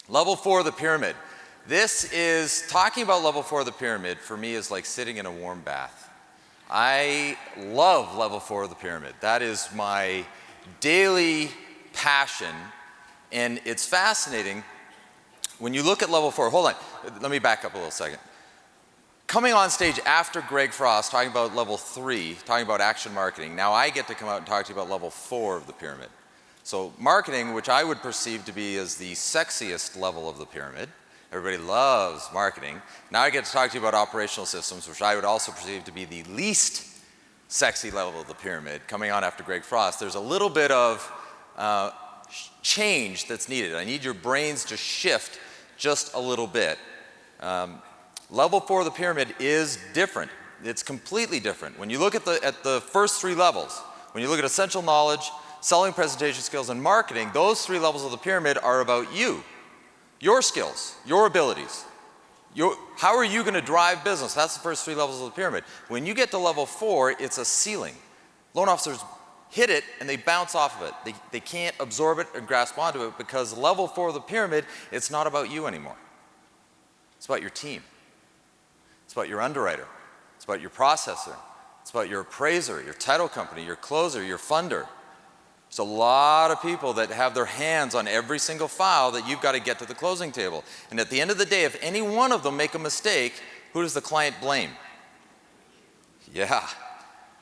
Level 4 of the pyramid. This is, talking about level 4 of the pyramid for me is like sitting in a warm bath. I love level 4 of the pyramid. That is my daily passion, and it's fascinating. When you look at level 4, hold on, let me back up a little second. Coming on stage after Greg Frost, talking about level 3, talking about action marketing, now I get to come out and talk to you about level 4 of the pyramid. So marketing, which I would perceive to be as the sexiest level of the pyramid, everybody loves marketing. Now I get to talk to you about operational systems, which I would also perceive to be the least sexy level of the pyramid, coming on after Greg Frost. There's a little bit of change that's needed. I need your brains to shift just a little bit. Level 4 of the pyramid is different. It's completely different. When you look at the first 3 levels, when you look at essential knowledge, selling, presentation skills, and marketing, those 3 levels of the pyramid are about you, your skills, your abilities. How are you going to drive business? That's the first 3 levels of the pyramid. When you get to level 4, it's a ceiling. Loan officers hit it and they bounce off of it. They can't absorb it and grasp onto it because level 4 of the pyramid, it's not about you anymore. It's about your team. It's about your underwriter. It's about your processor. It's about your appraiser, your title company, your closer, your funder. There's a lot of people that have their hands on every single file that you've got to get to the closing table. And at the end of the day, if any one of them make a mistake, who does the client blame? Yeah.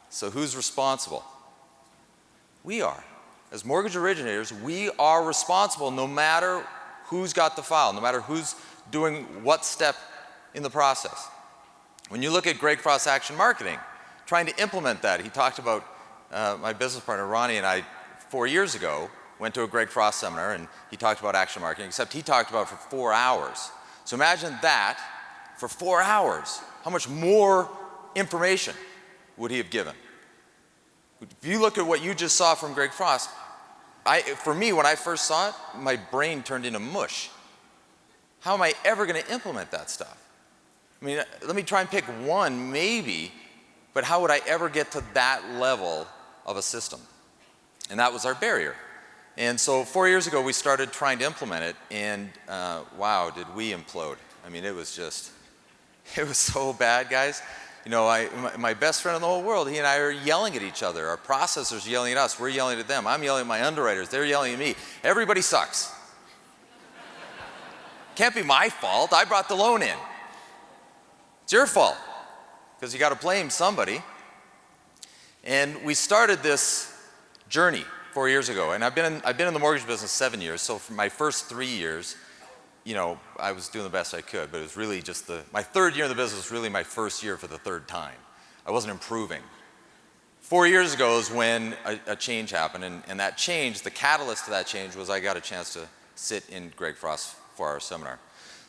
So who's responsible? We are. As mortgage originators, we are responsible no matter who's got the file, no matter who's doing what step in the process. When you look at Greg Frost's action marketing, trying to implement that, he talked about my business partner Ronnie and I 4 years ago went to a Greg Frost seminar and he talked about action marketing, except he talked about it for 4 hours. So imagine that for 4 hours. How much more information would he have given? If you look at what you just saw from Greg Frost, for me, when I first saw it, my brain turned into mush. How am I ever going to implement that stuff? I mean, let me try and pick one, maybe, but how would I ever get to that level of a system? And that was our barrier. And so 4 years ago, we started trying to implement it, and wow, did we implode. I mean, it was so bad, guys. You know, my best friend in the whole world, he and I are yelling at each other. Our processors are yelling at us. We're yelling at them. I'm yelling at my underwriters. They're yelling at me. Everybody sucks. Can't be my fault. I brought the loan in. It's your fault because you got to blame somebody. And we started this journey 4 years ago. And I've been in the mortgage business 7 years. So for my first 3 years, you know, I was doing the best I could, but it was really just my 3rd year in the business was really my first year for the 3rd time. I wasn't improving. 4 years ago is when a change happened, and that change, the catalyst to that change was I got a chance to sit in Greg Frost's 4-hour seminar.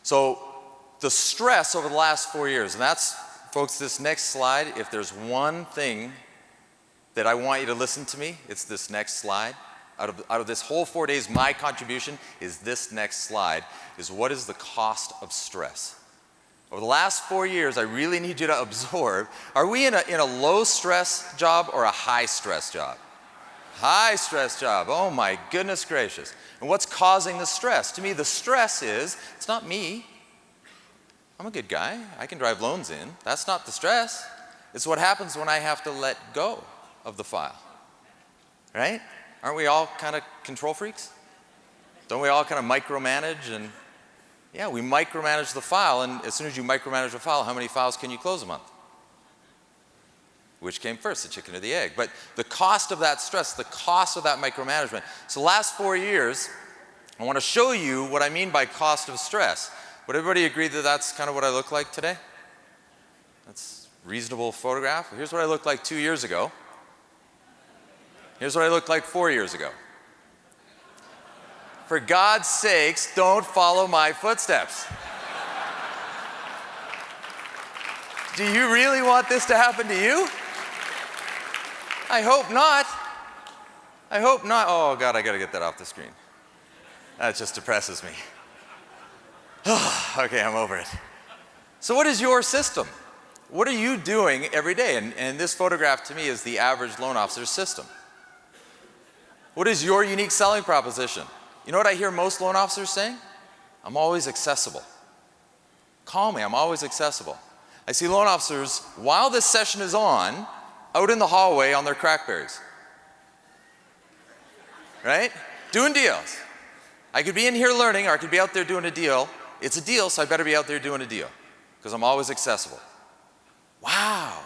So the stress over the last 4 years, and that's, folks, this next slide, if there's one thing that I want you to listen to me, it's this next slide. Out of this whole 4 days, my contribution is this next slide, is what is the cost of stress? Over the last 4 years, I really need you to absorb, are we in a low stress job or a high stress job? High stress job, oh my goodness gracious. And what's causing the stress? To me, the stress is, it's not me. I'm a good guy, I can drive loans in. That's not the stress. It's what happens when I have to let go of the file, right? Aren't we all kind of control freaks? Don't we all kind of micromanage? And yeah, we micromanage the file, and as soon as you micromanage the file, how many files can you close a month? Which came first, the chicken or the egg? But the cost of that stress, the cost of that micromanagement. So the last 4 years, I want to show you what I mean by cost of stress. Would everybody agree that that's kind of what I look like today? That's a reasonable photograph. Here's what I looked like 2 years ago. Here's what I looked like 4 years ago. For God's sakes, don't follow my footsteps. Do you really want this to happen to you? I hope not. I hope not. Oh God, I gotta get that off the screen. That just depresses me. Okay, I'm over it. So what is your system? What are you doing every day? And this photograph to me is the average loan officer's system. What is your unique selling proposition? You know what I hear most loan officers saying? I'm always accessible. Call me, I'm always accessible. I see loan officers, while this session is on, out in the hallway on their crackberries. Right? Doing deals. I could be in here learning, or I could be out there doing a deal. It's a deal, so I better be out there doing a deal, because I'm always accessible. Wow.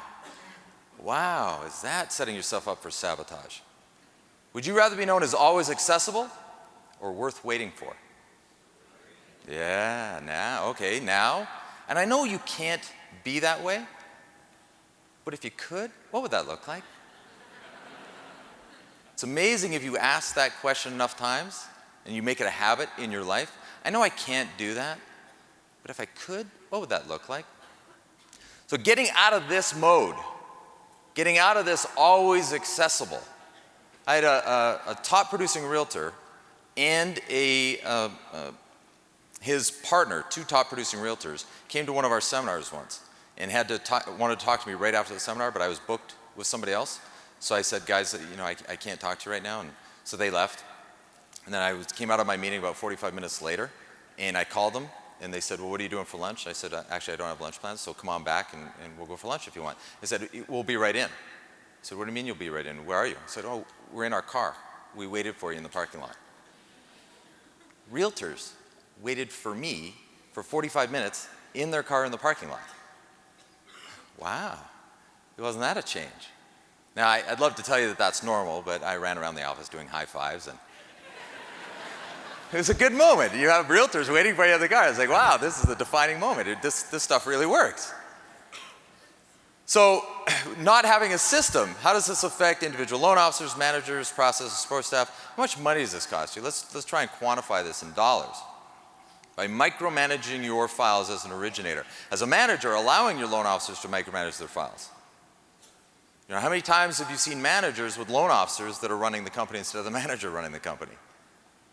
Wow, is that setting yourself up for sabotage? Would you rather be known as always accessible or worth waiting for? Yeah, now. And I know you can't be that way, but if you could, what would that look like? It's amazing if you ask that question enough times and you make it a habit in your life. I know I can't do that, but if I could, what would that look like? So getting out of this mode, getting out of this always accessible. I had a top producing realtor and his partner, two top producing realtors, came to one of our seminars once and wanted to talk to me right after the seminar, but I was booked with somebody else. So I said, guys, I can't talk to you right now. And so they left. And then I came out of my meeting about 45 minutes later, and I called them, and they said, well, what are you doing for lunch? I said, actually, I don't have lunch plans, so come on back, and we'll go for lunch if you want. They said, we'll be right in. I said, what do you mean you'll be right in? Where are you? I said, oh, we're in our car. We waited for you in the parking lot. Realtors waited for me for 45 minutes in their car in the parking lot. Wow, wasn't that a change? Now, I'd love to tell you that that's normal, but I ran around the office doing high fives, and it was a good moment. You have realtors waiting for you in the car. It's like, wow, this is a defining moment. This stuff really works. So, not having a system, how does this affect individual loan officers, managers, process, support staff? How much money does this cost you? Let's try and quantify this in dollars. By micromanaging your files as an originator. As a manager, allowing your loan officers to micromanage their files. You know, how many times have you seen managers with loan officers that are running the company instead of the manager running the company?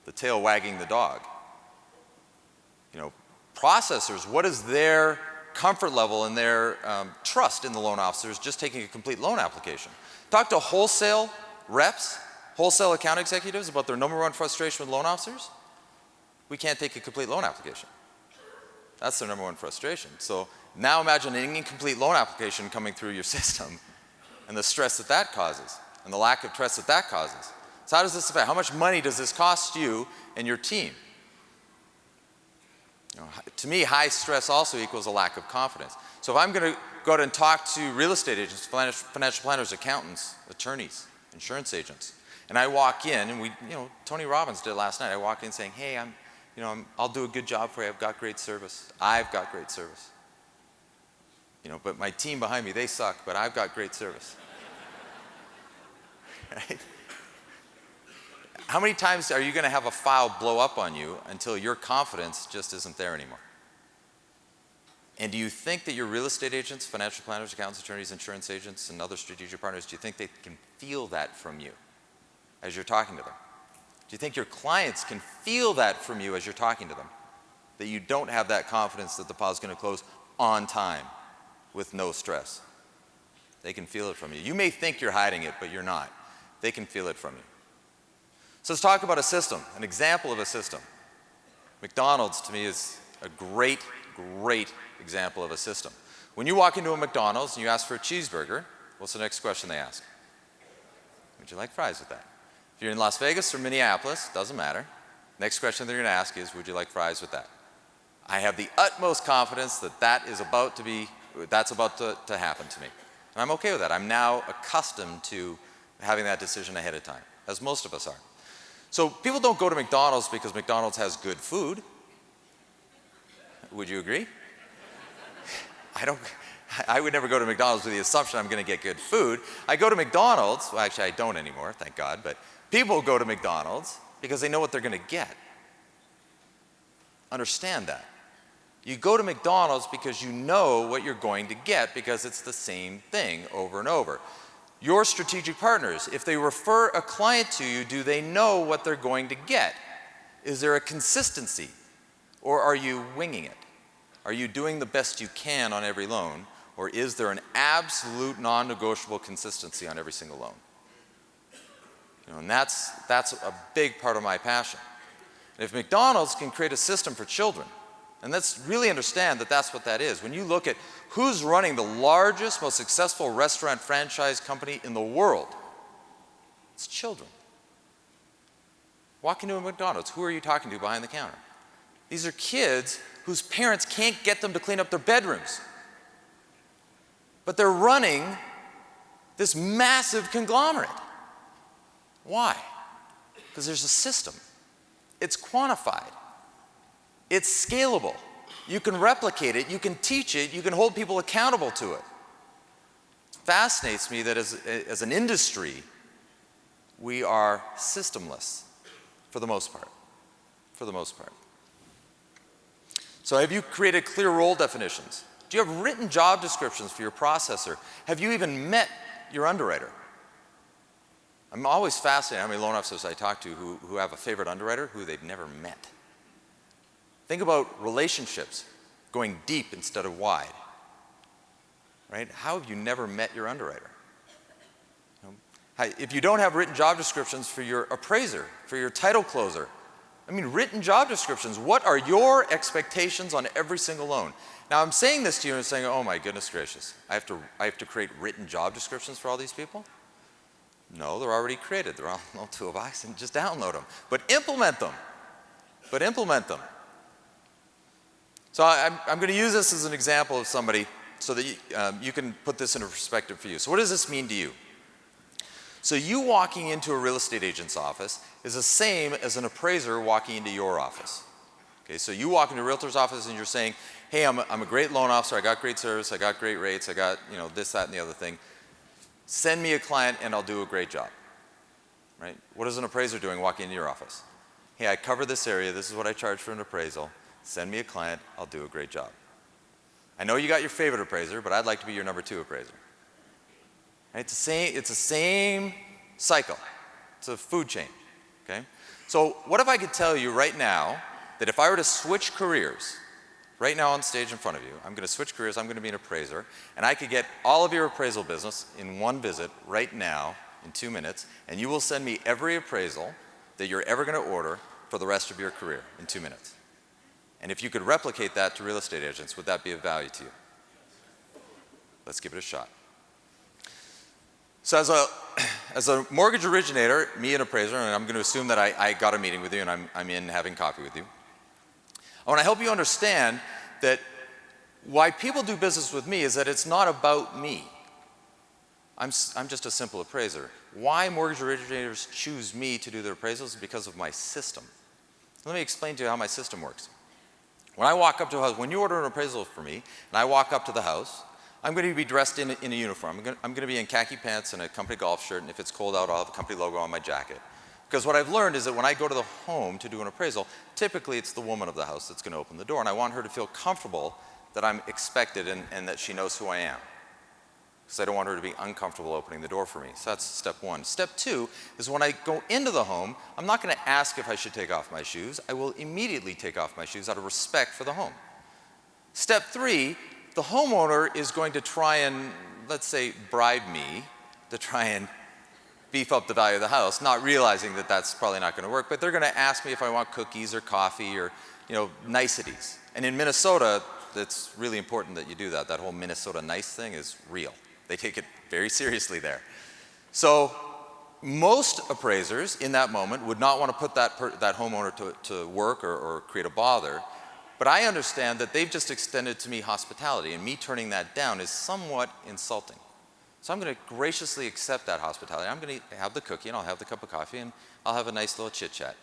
The tail wagging the dog. You know, processors, what is their comfort level and their trust in the loan officers just taking a complete loan application? Talk to wholesale reps, wholesale account executives about their number one frustration with loan officers. We can't take a complete loan application. That's their number one frustration. So now imagine an incomplete loan application coming through your system and the stress that causes and the lack of trust that causes. So how does this affect? How much money does this cost you and your team? You know, to me, high stress also equals a lack of confidence. So if I'm going to go out and talk to real estate agents, financial planners, accountants, attorneys, insurance agents, and I walk in, and Tony Robbins did it last night. I walked in saying, hey, I'll do a good job for you. I've got great service. I've got great service. But my team behind me, they suck, but I've got great service. Right? How many times are you going to have a file blow up on you until your confidence just isn't there anymore? And do you think that your real estate agents, financial planners, accountants, attorneys, insurance agents, and other strategic partners, do you think they can feel that from you as you're talking to them? Do you think your clients can feel that from you as you're talking to them? That you don't have that confidence that the file is going to close on time with no stress? They can feel it from you. You may think you're hiding it, but you're not. They can feel it from you. So let's talk about a system, an example of a system. McDonald's, to me, is a great example of a system. When you walk into a McDonald's and you ask for a cheeseburger, what's the next question they ask? Would you like fries with that? If you're in Las Vegas or Minneapolis, doesn't matter. Next question they're going to ask is, would you like fries with that? I have the utmost confidence that that's about to happen to me. And I'm okay with that. I'm now accustomed to having that decision ahead of time, as most of us are. So people don't go to McDonald's because McDonald's has good food. Would you agree? I would never go to McDonald's with the assumption I'm going to get good food. I go to McDonald's, well, actually I don't anymore, thank God, but people go to McDonald's because they know what they're going to get. Understand that. You go to McDonald's because you know what you're going to get because it's the same thing over and over. Your strategic partners, if they refer a client to you, do they know what they're going to get? Is there a consistency? Or are you winging it? Are you doing the best you can on every loan? Or is there an absolute non-negotiable consistency on every single loan? And that's a big part of my passion. If McDonald's can create a system for children, and let's really understand that that's what that is. When you look at who's running the largest, most successful restaurant franchise company in the world, it's children. Walk into a McDonald's, who are you talking to behind the counter? These are kids whose parents can't get them to clean up their bedrooms. But they're running this massive conglomerate. Why? Because there's a system. It's quantified. It's scalable. You can replicate it, you can teach it, you can hold people accountable to it. It fascinates me that as an industry, we are systemless for the most part. For the most part. So have you created clear role definitions? Do you have written job descriptions for your processor? Have you even met your underwriter? I'm always fascinated how many loan officers I talk to who have a favorite underwriter who they've never met. Think about relationships going deep instead of wide. Right? How have you never met your underwriter? If you don't have written job descriptions for your appraiser, for your title closer, I mean, written job descriptions, what are your expectations on every single loan? Now, I'm saying this to you and saying, oh my goodness gracious, I have to create written job descriptions for all these people? No, they're already created. They're all in Toolbox, and just download them. But implement them. But implement them. So I'm going to use this as an example of somebody so that you can put this into perspective for you. So what does this mean to you? So you walking into a real estate agent's office is the same as an appraiser walking into your office. Okay, so you walk into a realtor's office and you're saying, hey, I'm a great loan officer, I got great service, I got great rates, I got this, that, and the other thing. Send me a client and I'll do a great job. Right? What is an appraiser doing walking into your office? Hey, I cover this area, this is what I charge for an appraisal. Send me a client, I'll do a great job. I know you got your favorite appraiser, but I'd like to be your number 2 appraiser. Right? It's the same cycle. It's a food chain. Okay? So what if I could tell you right now that if I were to switch careers, right now on stage in front of you, I'm going to switch careers, I'm going to be an appraiser, and I could get all of your appraisal business in one visit right now in 2 minutes, and you will send me every appraisal that you're ever going to order for the rest of your career in 2 minutes. And if you could replicate that to real estate agents, would that be of value to you? Let's give it a shot. So as a mortgage originator, me an appraiser, and I'm going to assume that I got a meeting with you and I'm in having coffee with you. I want to help you understand that why people do business with me is that it's not about me. I'm just a simple appraiser. Why mortgage originators choose me to do their appraisals is because of my system. Let me explain to you how my system works. When I walk up to a house, when you order an appraisal for me, and I walk up to the house, I'm going to be dressed in a uniform. I'm going to be in khaki pants and a company golf shirt, and if it's cold out, I'll have a company logo on my jacket. Because what I've learned is that when I go to the home to do an appraisal, typically it's the woman of the house that's going to open the door, and I want her to feel comfortable that I'm expected and that she knows who I am. Because I don't want her to be uncomfortable opening the door for me. So that's step 1. Step 2 is when I go into the home, I'm not going to ask if I should take off my shoes. I will immediately take off my shoes out of respect for the home. Step 3, the homeowner is going to try and, let's say, bribe me to try and beef up the value of the house, not realizing that that's probably not going to work, but they're going to ask me if I want cookies or coffee or, niceties. And in Minnesota, it's really important that you do that. That whole Minnesota nice thing is real. They take it very seriously there. So most appraisers in that moment would not want to put that homeowner to work or create a bother, but I understand that they've just extended to me hospitality, and me turning that down is somewhat insulting. So I'm going to graciously accept that hospitality. I'm going to have the cookie and I'll have the cup of coffee and I'll have a nice little chit chat.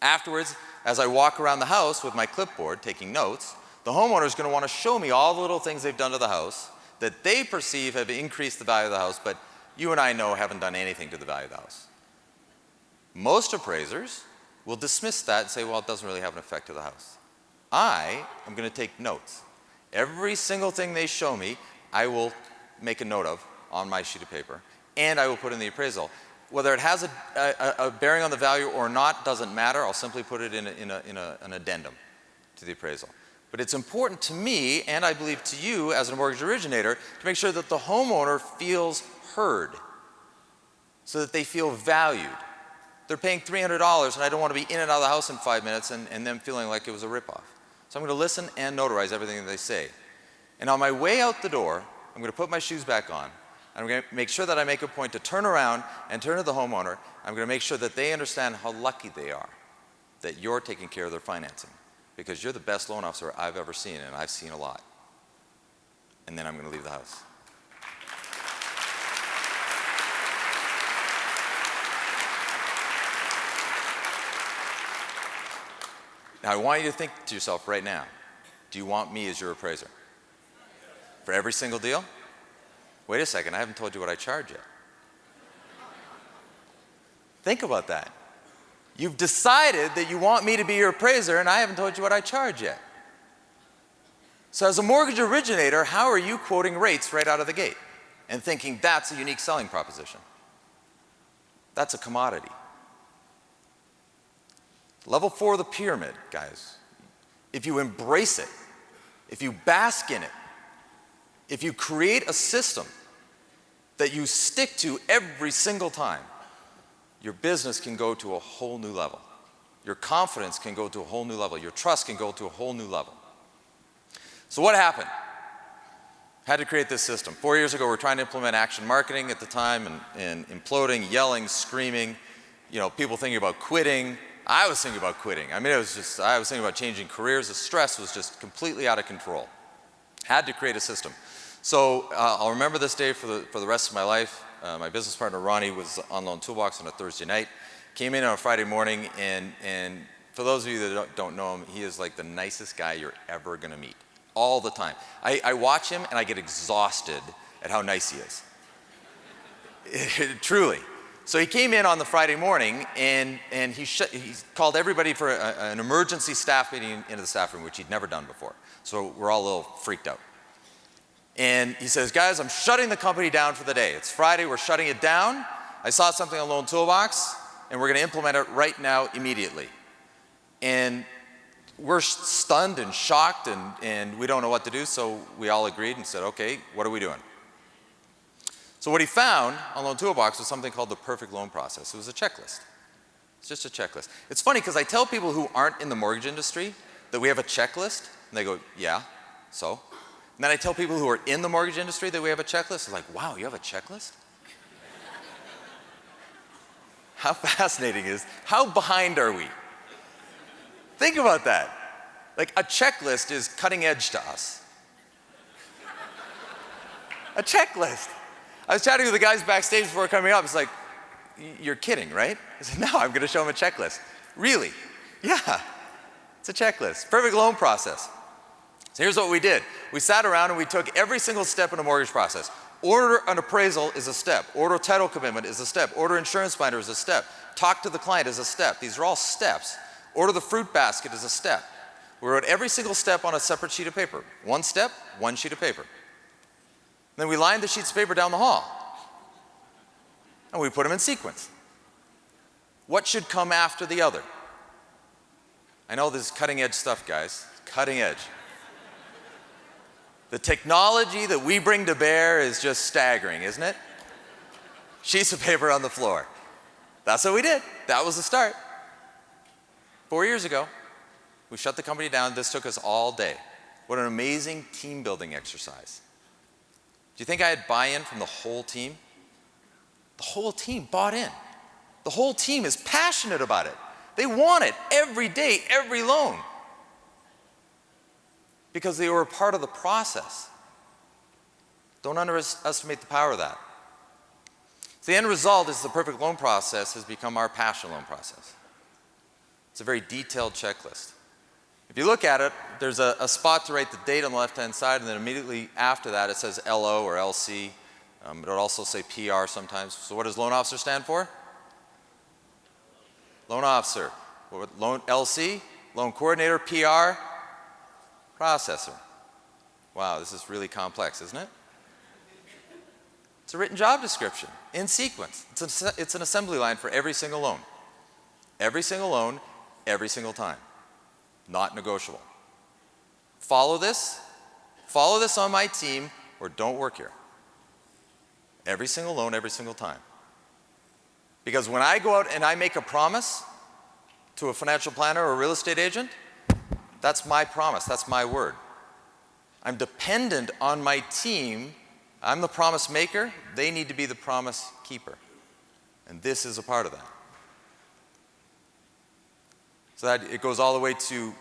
Afterwards, as I walk around the house with my clipboard taking notes, the homeowner is going to want to show me all the little things they've done to the house that they perceive have increased the value of the house, but you and I know haven't done anything to the value of the house. Most appraisers will dismiss that and say, well, it doesn't really have an effect to the house. I am going to take notes. Every single thing they show me, I will make a note of on my sheet of paper, and I will put in the appraisal. Whether it has a bearing on the value or not doesn't matter. I'll simply put it in an addendum to the appraisal. But it's important to me, and I believe to you as a mortgage originator, to make sure that the homeowner feels heard, so that they feel valued. They're paying $300 and I don't want to be in and out of the house in 5 minutes and them feeling like it was a ripoff. So I'm going to listen and notarize everything that they say. And on my way out the door, I'm going to put my shoes back on. And I'm going to make sure that I make a point to turn around and turn to the homeowner. I'm going to make sure that they understand how lucky they are that you're taking care of their financing, because you're the best loan officer I've ever seen, and I've seen a lot. And then I'm going to leave the house. Now, I want you to think to yourself right now, do you want me as your appraiser? For every single deal? Wait a second, I haven't told you what I charge yet. Think about that. You've decided that you want me to be your appraiser, and I haven't told you what I charge yet. So as a mortgage originator, how are you quoting rates right out of the gate and thinking that's a unique selling proposition? That's a commodity. Level 4 of the pyramid, guys, if you embrace it, if you bask in it, if you create a system that you stick to every single time, your business can go to a whole new level. Your confidence can go to a whole new level. Your trust can go to a whole new level. So what happened? Had to create this system. 4 years ago, we were trying to implement action marketing at the time and imploding, yelling, screaming, people thinking about quitting. I was thinking about quitting. I was thinking about changing careers. The stress was just completely out of control. Had to create a system. So I'll remember this day for the rest of my life. My business partner, Ronnie, was on Loan Toolbox on a Thursday night. Came in on a Friday morning, and for those of you that don't know him, he is like the nicest guy you're ever going to meet. All the time. I watch him, and I get exhausted at how nice he is. Truly. So he came in on the Friday morning, and he called everybody for an emergency staff meeting into the staff room, which he'd never done before. So we're all a little freaked out. And he says, guys, I'm shutting the company down for the day. It's Friday, we're shutting it down. I saw something on Loan Toolbox, and we're going to implement it right now, immediately. And we're stunned and shocked, and we don't know what to do, so we all agreed and said, okay, what are we doing? So what he found on Loan Toolbox was something called the perfect loan process. It was a checklist. It's just a checklist. It's funny because I tell people who aren't in the mortgage industry that we have a checklist, and they go, yeah, so? And then I tell people who are in the mortgage industry that we have a checklist. They're like, wow, you have a checklist? How fascinating is, how behind are we? Think about that. Like, a checklist is cutting edge to us. A checklist. I was chatting with the guys backstage before coming up. It's like, you're kidding, right? I said, no, I'm going to show them a checklist. Really? Yeah, it's a checklist. Perfect loan process. So here's what we did. We sat around and we took every single step in a mortgage process. Order an appraisal is a step. Order a title commitment is a step. Order insurance binder is a step. Talk to the client is a step. These are all steps. Order the fruit basket is a step. We wrote every single step on a separate sheet of paper. One step, one sheet of paper. Then we lined the sheets of paper down the hall. And we put them in sequence. What should come after the other? I know this is cutting edge stuff, guys. Cutting edge. The technology that we bring to bear is just staggering, isn't it? Sheets of paper on the floor. That's what we did. That was the start. 4 years ago, we shut the company down. This took us all day. What an amazing team building exercise. Do you think I had buy-in from the whole team? The whole team bought in. The whole team is passionate about it. They want it every day, every loan. Because they were a part of the process. Don't underestimate the power of that. So the end result is the perfect loan process has become our passion loan process. It's a very detailed checklist. If you look at it, there's a spot to write the date on the left-hand side, and then immediately after that it says LO or LC. It'll also say PR sometimes. So what does loan officer stand for? Loan officer. Loan LC, loan coordinator, PR, processor. Wow, this is really complex, isn't it? It's a written job description in sequence. It's an assembly line for every single loan. Every single loan, every single time. Not negotiable. Follow this on my team, or don't work here. Every single loan, every single time. Because when I go out and I make a promise to a financial planner or a real estate agent, that's my promise, that's my word. I'm dependent on my team. I'm the promise maker, they need to be the promise keeper. And this is a part of that. So that it goes all the way to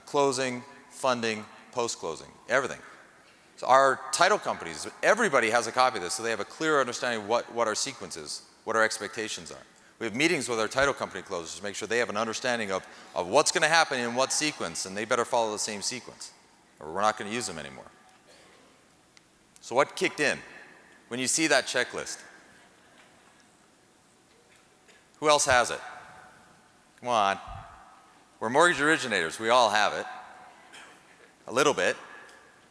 closing, funding, post-closing, everything. So our title companies, everybody has a copy of this, so they have a clear understanding of what our sequence is, what our expectations are. We have meetings with our title company closers to make sure they have an understanding of what's going to happen in what sequence, and they better follow the same sequence, or we're not going to use them anymore. So what kicked in when you see that checklist? Who else has it? Come on. We're mortgage originators. We all have it. A little bit.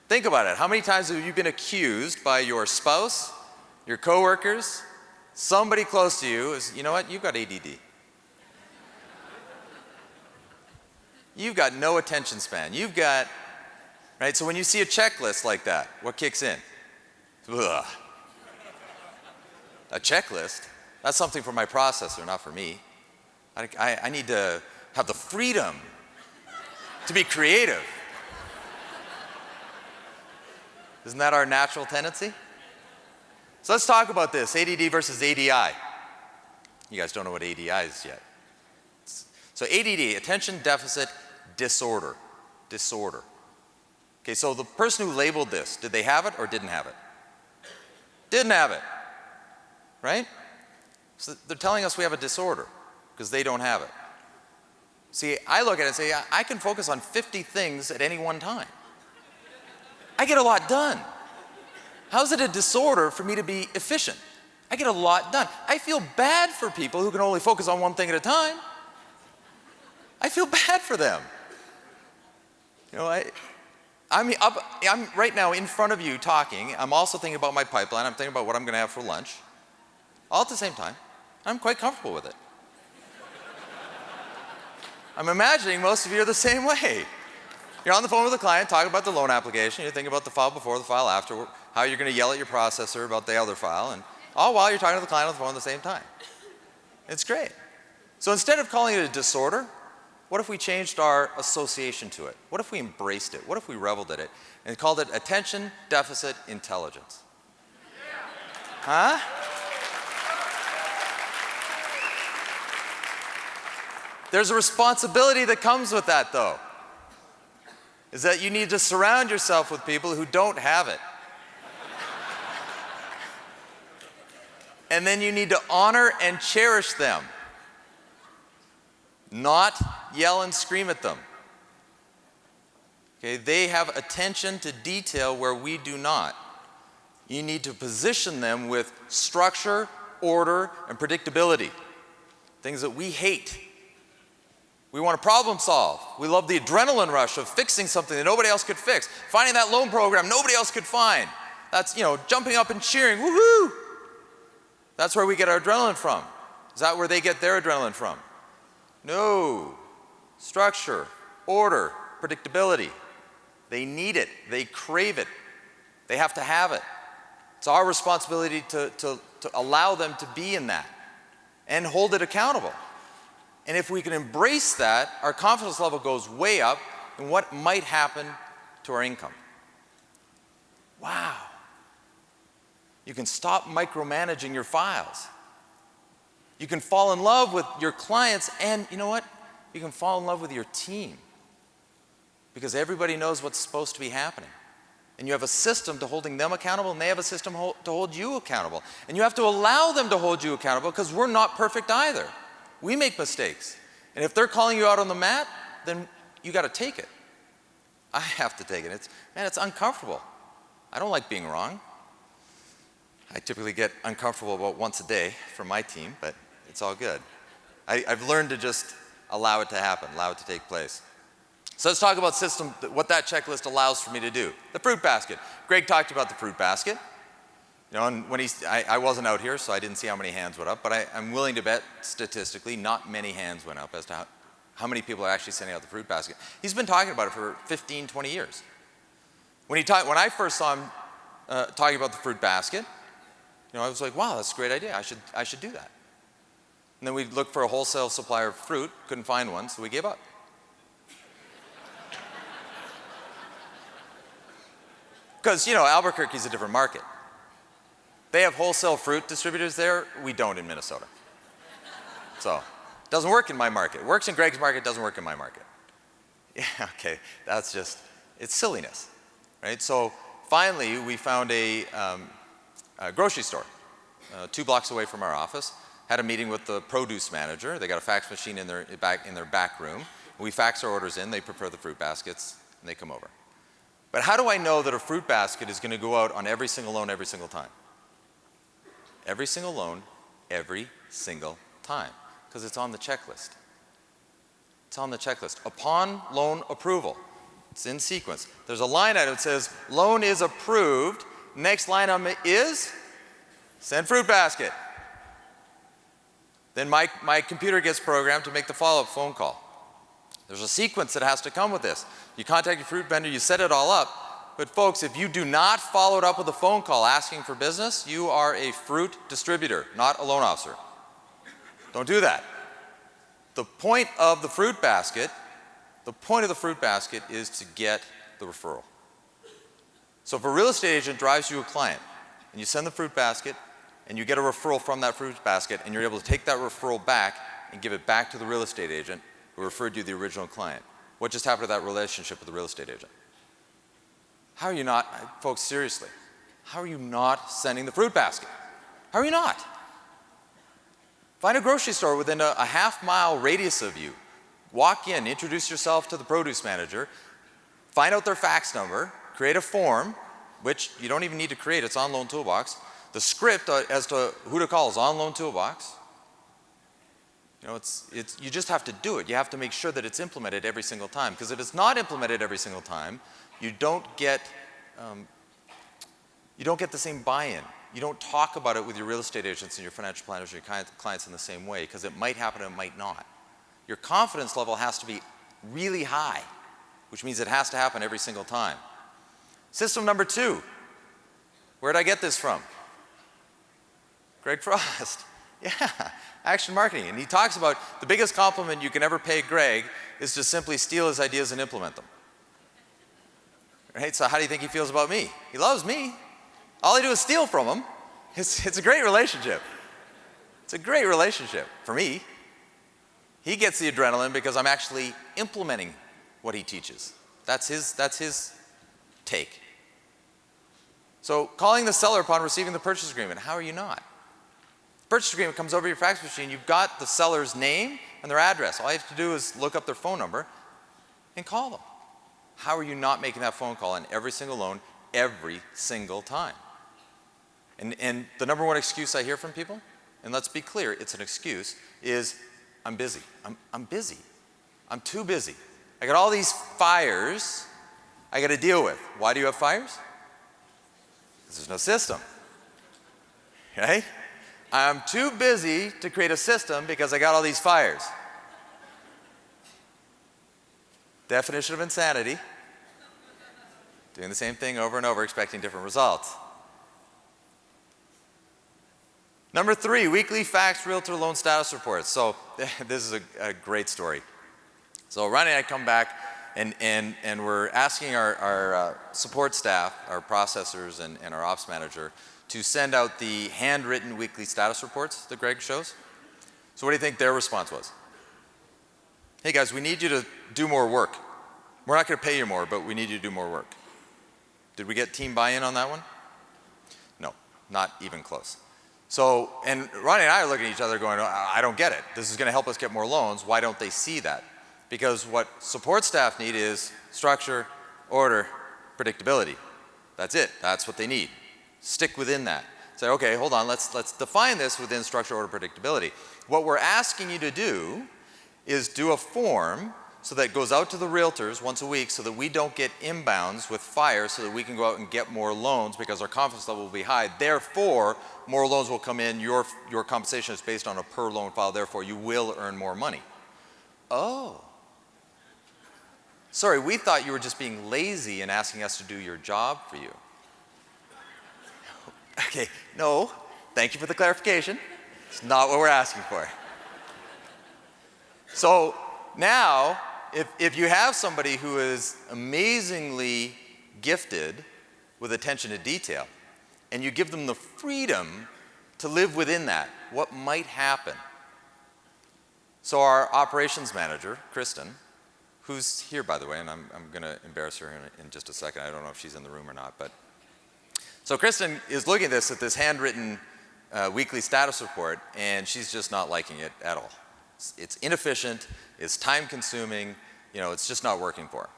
Think about it. How many times have you been accused by your spouse, your coworkers, somebody close to you is, you know what, you've got ADD. You've got no attention span. You've got, right? So when you see a checklist like that, what kicks in? Ugh. A checklist? That's something for my processor, not for me. I need to have the freedom to be creative. Isn't that our natural tendency? So let's talk about this, ADD versus ADI. You guys don't know what ADI is yet. So ADD, attention deficit disorder. Disorder. Okay, so the person who labeled this, did they have it or didn't have it? Didn't have it, right? So they're telling us we have a disorder because they don't have it. See, I look at it and say, I can focus on 50 things at any one time. I get a lot done. How is it a disorder for me to be efficient? I get a lot done. I feel bad for people who can only focus on one thing at a time. I feel bad for them. You know, I'm right now in front of you talking. I'm also thinking about my pipeline. I'm thinking about what I'm going to have for lunch. All at the same time. I'm quite comfortable with it. I'm imagining most of you are the same way. You're on the phone with a client, talking about the loan application. You're thinking about the file before, the file after, how you're going to yell at your processor about the other file, and all while you're talking to the client on the phone at the same time. It's great. So instead of calling it a disorder, what if we changed our association to it? What if we embraced it? What if we reveled in it and called it attention deficit intelligence? Huh? There's a responsibility that comes with that, though. Is that you need to surround yourself with people who don't have it. And then you need to honor and cherish them, not yell and scream at them. Okay, they have attention to detail where we do not. You need to position them with structure, order, and predictability. Things that we hate. We want to problem solve. We love the adrenaline rush of fixing something that nobody else could fix. Finding that loan program nobody else could find. That's, jumping up and cheering, woohoo! That's where we get our adrenaline from. Is that where they get their adrenaline from? No. Structure, order, predictability. They need it. They crave it. They have to have it. It's our responsibility to allow them to be in that and hold it accountable. And if we can embrace that, our confidence level goes way up in what might happen to our income. Wow. You can stop micromanaging your files. You can fall in love with your clients, and you know what? You can fall in love with your team because everybody knows what's supposed to be happening. And you have a system to holding them accountable, and they have a system to hold you accountable. And you have to allow them to hold you accountable because we're not perfect either. We make mistakes. And if they're calling you out on the mat, then you got to take it. I have to take it. It's uncomfortable. I don't like being wrong. I typically get uncomfortable about once a day from my team, but it's all good. I've learned to just allow it to happen, allow it to take place. So let's talk about system, what that checklist allows for me to do. The fruit basket. Greg talked about the fruit basket. And when I wasn't out here, so I didn't see how many hands went up, but I'm willing to bet statistically not many hands went up as to how many people are actually sending out the fruit basket. He's been talking about it for 15, 20 years. When I first saw him talking about the fruit basket, I was like, wow, that's a great idea. I should do that. And then we looked for a wholesale supplier of fruit, couldn't find one, so we gave up. Because, you know, Albuquerque's a different market. They have wholesale fruit distributors there. We don't in Minnesota. So, it doesn't work in my market. It works in Greg's market, doesn't work in my market. Yeah, okay, that's just, it's silliness, right? So, finally, we found a grocery store 2 blocks away from our office. Had a meeting with the produce manager. They got a fax machine in their back room. We fax our orders in, they prepare the fruit baskets, and they come over. But how do I know that a fruit basket is going to go out on every single loan every single time? Every single loan, every single time, because it's on the checklist. It's on the checklist. Upon loan approval, it's in sequence. There's a line item that says, loan is approved. Next line item is, send fruit basket. Then my computer gets programmed to make the follow-up phone call. There's a sequence that has to come with this. You contact your fruit vendor, you set it all up, but folks, if you do not follow it up with a phone call asking for business, you are a fruit distributor, not a loan officer. Don't do that. The point of the fruit basket is to get the referral. So if a real estate agent drives you a client and you send the fruit basket and you get a referral from that fruit basket and you're able to take that referral back and give it back to the real estate agent who referred you the original client, what just happened to that relationship with the real estate agent? How are you not, folks, seriously, how are you not sending the fruit basket? How are you not? Find a grocery store within a half-mile radius of you. Walk in, introduce yourself to the produce manager, find out their fax number, create a form, which you don't even need to create, it's on Loan Toolbox. The script as to who to call is on Loan Toolbox. You know, you just have to do it. You have to make sure that it's implemented every single time. Because if it's not implemented every single time, you don't get the same buy-in. You don't talk about it with your real estate agents and your financial planners and your clients in the same way, because it might happen and it might not. Your confidence level has to be really high, which means it has to happen every single time. System number 2. Where did I get this from? Greg Frost. Yeah, Action Marketing. And he talks about the biggest compliment you can ever pay Greg is to simply steal his ideas and implement them. Right? So how do you think he feels about me? He loves me. All I do is steal from him. It's a great relationship. It's a great relationship for me. He gets the adrenaline because I'm actually implementing what he teaches. That's his take. So calling the seller upon receiving the purchase agreement, how are you not? Purchase agreement comes over your fax machine. You've got the seller's name and their address. All you have to do is look up their phone number and call them. How are you not making that phone call on every single loan, every single time? And the number one excuse I hear from people, and let's be clear, it's an excuse, is I'm busy. I'm busy. I'm too busy. I got all these fires I got to deal with. Why do you have fires? Because there's no system. Okay? I'm too busy to create a system because I got all these fires. Definition of insanity. Doing the same thing over and over, expecting different results. Number 3, weekly fax realtor loan status reports. So this is a great story. So Ronnie and I come back and we're asking our support staff, our processors and our ops manager to send out the handwritten weekly status reports that Greg shows. So what do you think their response was? Hey guys, we need you to do more work. We're not going to pay you more, but we need you to do more work. Did we get team buy-in on that one? No, not even close. So, and Ronnie and I are looking at each other going, I don't get it. This is going to help us get more loans. Why don't they see that? Because what support staff need is structure, order, predictability. That's it. That's what they need. Stick within that. Say, okay, hold on, let's define this within structure, order, predictability. What we're asking you to do is do a form so that it goes out to the realtors once a week so that we don't get inbounds with fires so that we can go out and get more loans because our confidence level will be high. Therefore, more loans will come in. Your compensation is based on a per loan file. Therefore, you will earn more money. Oh. Sorry, we thought you were just being lazy and asking us to do your job for you. Okay, no, thank you for the clarification. It's not what we're asking for. So now, if you have somebody who is amazingly gifted with attention to detail, and you give them the freedom to live within that, what might happen? So our operations manager, Kristen, who's here, by the way, and I'm going to embarrass her in just a second. I don't know if she's in the room or not. But so Kristen is looking at this handwritten weekly status report, and she's just not liking it at all. It's inefficient, it's time-consuming, it's just not working for her.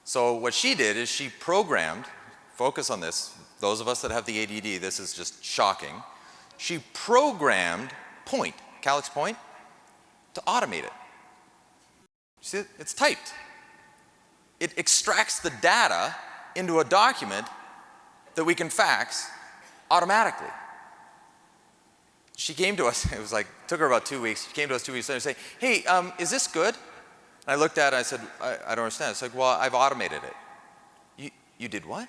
So what she did is she programmed, focus on this, those of us that have the ADD, this is just shocking. She programmed Point, Calix Point, to automate it. See, it's typed. It extracts the data into a document that we can fax automatically. She came to us, it was like, took her about 2 weeks. She came to us 2 weeks later and said, hey, is this good? And I looked at it, I said, I don't understand. It's like, well, I've automated it. You did what?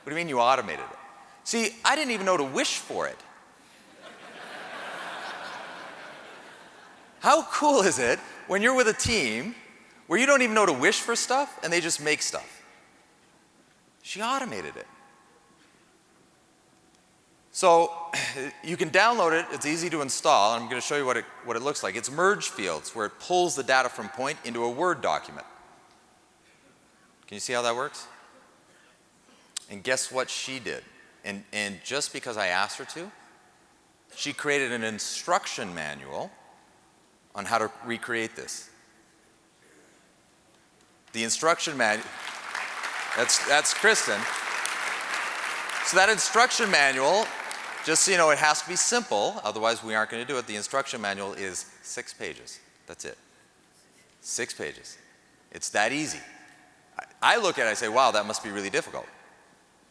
What do you mean you automated it? See, I didn't even know to wish for it. How cool is it when you're with a team where you don't even know to wish for stuff and they just make stuff? She automated it. So you can download it, it's easy to install, and I'm going to show you what it looks like. It's merge fields, where it pulls the data from Point into a Word document. Can you see how that works? And guess what she did? And just because I asked her to, she created an instruction manual on how to recreate this. The instruction manual, that's Kristen. So that instruction manual, just so you know, it has to be simple, otherwise we aren't going to do it. The instruction manual is 6 pages. That's it. 6 pages. It's that easy. I look at it and I say, wow, that must be really difficult.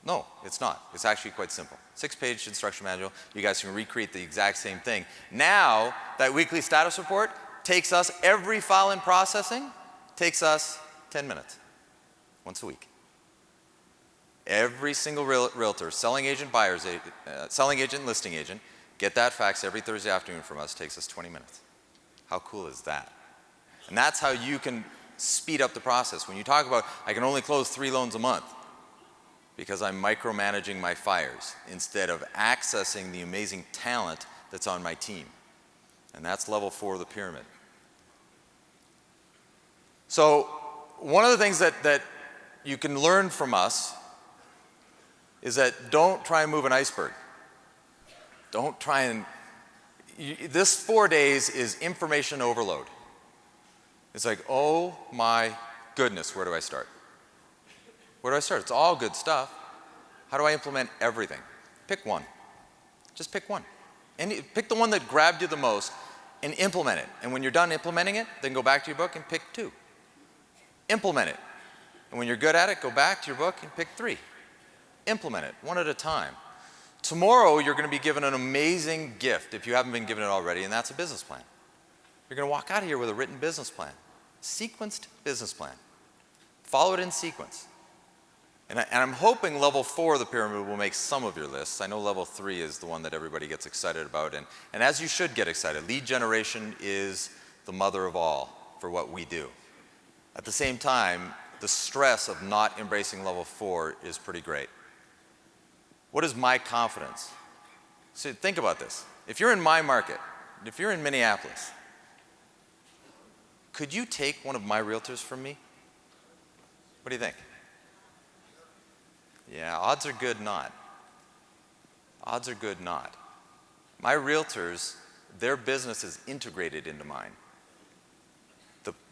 No, it's not. It's actually quite simple. 6-page instruction manual. You guys can recreate the exact same thing. Now, that weekly status report takes us, every file in processing, takes us 10 minutes, once a week. Every single realtor, selling agent, buyer's agent, selling agent, listing agent, get that fax every Thursday afternoon from us, takes us 20 minutes. How cool is that? And that's how you can speed up the process. When you talk about, I can only close 3 loans a month because I'm micromanaging my fires instead of accessing the amazing talent that's on my team. And that's level 4 of the pyramid. So one of the things that you can learn from us is that don't try and move an iceberg. Don't try and, this 4 days is information overload. It's like, oh my goodness, where do I start? Where do I start? It's all good stuff. How do I implement everything? Pick one. Just pick one. And pick the one that grabbed you the most and implement it. And when you're done implementing it, then go back to your book and pick 2. Implement it. And when you're good at it, go back to your book and pick 3. Implement it, one at a time. Tomorrow, you're going to be given an amazing gift if you haven't been given it already, and that's a business plan. You're going to walk out of here with a written business plan, sequenced business plan. Follow it in sequence. And I'm hoping level 4 of the pyramid will make some of your lists. I know level 3 is the one that everybody gets excited about, and as you should get excited. Lead generation is the mother of all for what we do. At the same time, the stress of not embracing level 4 is pretty great. What is my confidence? So think about this. If you're in my market, if you're in Minneapolis, could you take one of my realtors from me? What do you think? Yeah, odds are good not. Odds are good not. My realtors, their business is integrated into mine.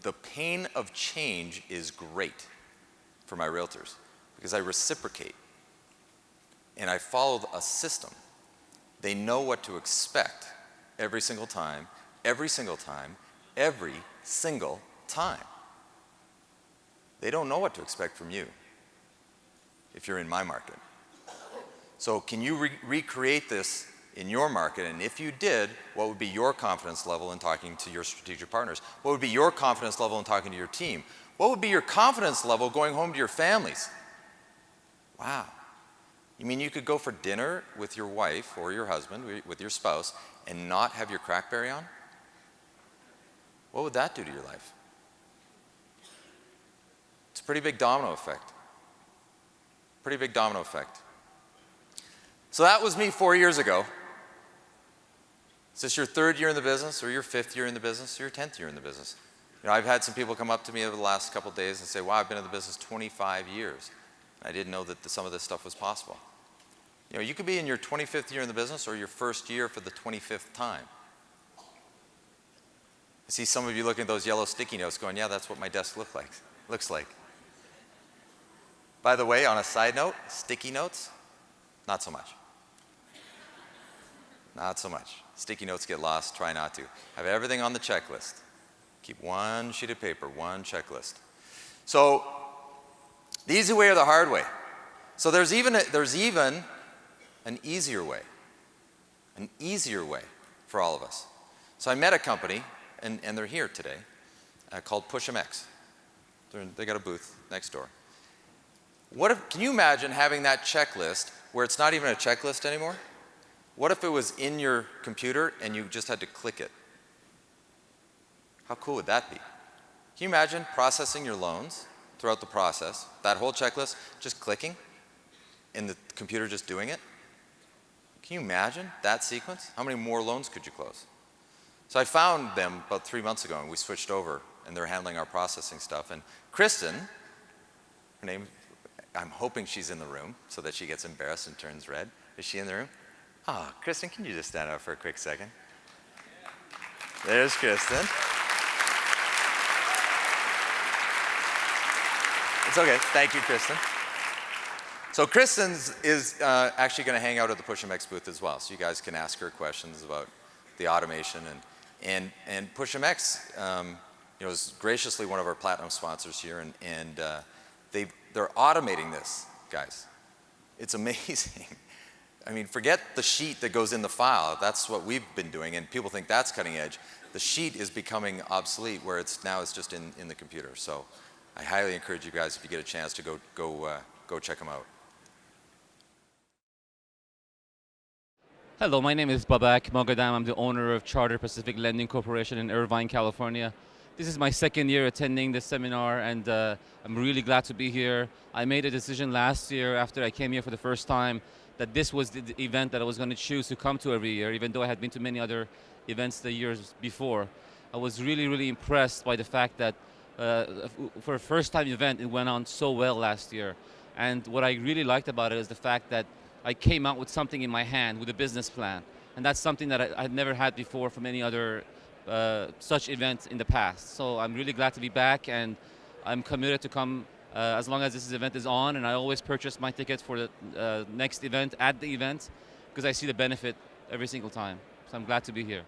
The pain of change is great for my realtors because I reciprocate. And I followed a system. They know what to expect every single time, every single time, every single time. They don't know what to expect from you if you're in my market. So can you recreate this in your market? And if you did, what would be your confidence level in talking to your strategic partners? What would be your confidence level in talking to your team? What would be your confidence level going home to your families? Wow. You mean you could go for dinner with your wife or your husband, with your spouse, and not have your crackberry on? what would that do to your life? It's a pretty big domino effect. Pretty big domino effect. So that was me 4 years ago. Is this your 3rd year in the business, or your 5th year in the business, or your 10th year in the business? You know, I've had some people come up to me over the last couple of days and say, wow, I've been in the business 25 years. I didn't know that some of this stuff was possible. You know, you could be in your 25th year in the business or your 1st year for the 25th time. I see some of you looking at those yellow sticky notes going, yeah, that's what my desk looks like. By the way, on a side note, sticky notes, not so much. Not so much. Sticky notes get lost, try not to. Have everything on the checklist. Keep one sheet of paper, one checklist. So, the easy way or the hard way. So there's even an easier way. An easier way for all of us. So I met a company, and they're here today, called PushMX. They got a booth next door. Can you imagine having that checklist where it's not even a checklist anymore? What if it was in your computer and you just had to click it? How cool would that be? Can you imagine processing your loans throughout the process, that whole checklist, just clicking, and the computer just doing it? Can you imagine that sequence? How many more loans could you close? So I found them about 3 months ago, and we switched over, and they're handling our processing stuff. And Kristen, her name, I'm hoping she's in the room so that she gets embarrassed and turns red. Is she in the room? Ah, Kristen, can you just stand up for a quick second? There's Kristen. It's okay. Thank you, Kristen. So Kristen is actually going to hang out at the PushMX booth as well, so you guys can ask her questions about the automation. And PushMX, is graciously one of our platinum sponsors here, and they're automating this, guys. It's amazing. I mean, forget the sheet that goes in the file. That's what we've been doing, and people think that's cutting edge. The sheet is becoming obsolete, where it's just in the computer. So I highly encourage you guys, if you get a chance, to go check them out. Hello, my name is Babak Mogadam. I'm the owner of Charter Pacific Lending Corporation in Irvine, California. This is my 2nd year attending this seminar, and I'm really glad to be here. I made a decision last year after I came here for the first time that this was the event that I was going to choose to come to every year, even though I had been to many other events the years before. I was really, really impressed by the fact that for a first-time event, it went on so well last year. And what I really liked about it is the fact that I came out with something in my hand, with a business plan. And that's something that I had never had before from any other such event in the past. So I'm really glad to be back, and I'm committed to come as long as this event is on, and I always purchase my ticket for the next event at the event because I see the benefit every single time. So I'm glad to be here.